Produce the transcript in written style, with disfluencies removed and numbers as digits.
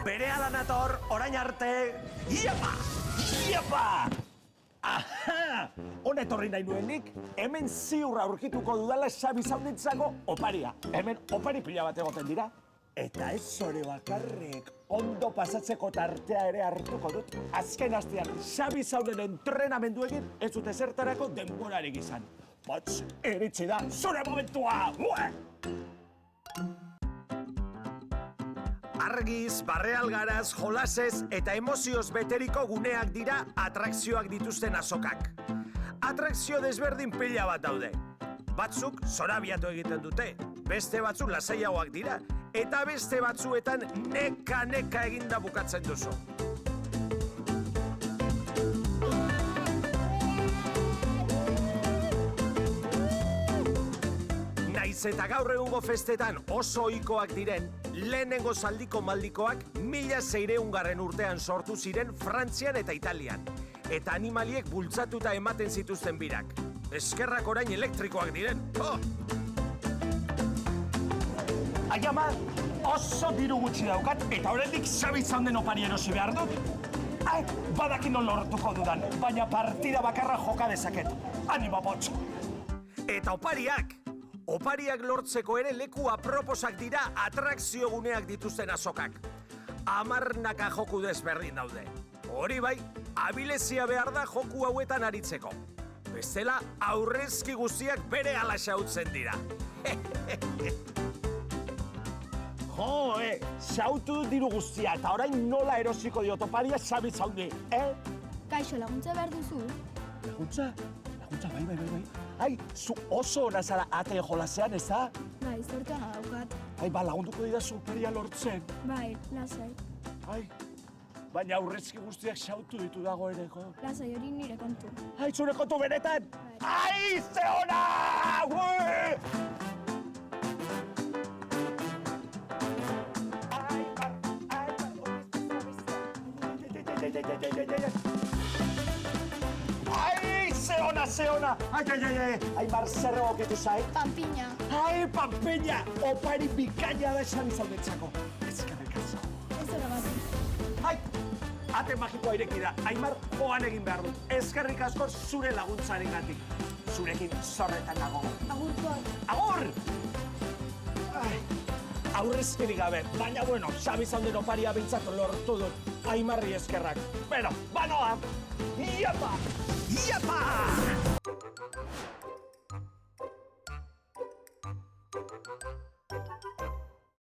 Berehala nator, orain arte, iapa! Iapa! Aha! Hona etorri nahi nuenik, hemen ziurra aurkituko dudala Xabi Zaunentzako oparia. Hemen opari pila bat egoten dira. Eta ez zore bakarrik, ondo pasatzeko tartea ere hartuko dut. Azken astean, Xabi Zaunen entrenamendu egin, ez dute zertarako denborarik izan. Batz, eritzi da, zure momentua! Argiz, barrealgaraz, jolasez eta emozioz beteriko guneak dira atrakzioak dituzten azokak. Atrakzio desberdin pila bat daude. Batzuk zorabiatu egiten dute, beste batzuk lasaiagoak dira, eta beste batzuetan neka eginda bukatzen duzu. Naiz eta gaur egungo festetan oso ohikoak diren, lehenengo zaldiko maldikoak 1600 urtean sortu ziren Frantzian eta Italian, eta animaliek bultzatuta ematen zituzten birak. Eskerrak orain elektrikoak diren. Ai ama, oso diru gutxi daukat, eta oraindik Xabi Zaunen opari erosi behar dut. Badakin non lortuko dudan, baina partida bakarra joka dezaket. Animo botx! Eta opariak lortzeko ere leku aproposak dira atrakzio guneak dituzten azokak. 10 joku desberdin daude. Hori bai, abilezia behar da joku hauetan aritzeko. Bestela, aurrezki guztiak bere ala xautzen dira. Xautu dut diru guztia, eta orain nola erosiko diot oparia Xabi Zauni, Kaixo, laguntza behar duzu? Laguntza? Laguntza, bai. Ai, zu oso ona zara ate jolasean, ez da? Bai, zorte hona daukat. Ai, lagunduko didazu oparia lortzen. Bai, lasai. Ai, baina aurrezki guztiak xautu ditu dagoeneko. Lasai hori nire kontu. Ai, zure kontu benetan! Ai, ze ona! Ai, ze ona! Ai, Marcerro okitu zait. Pampiña. Ai, Pampiña! Opari bikaina da Xabi Zaunentzako. Eskerrik asko. Ez hori bat. Ai, ate magikoa ireki da. Aimar, joan egin behar dut. Eskerrik asko zure laguntzarengatik. Zurekin zorretan nago. Agurtuak. Agur! Ai, aurrezkirik gabe, baina bueno, Xabi Zaunen oparia bintzat lortu dut. Aimarri eskerrak. Beno, banoa! Iapa! Iapa!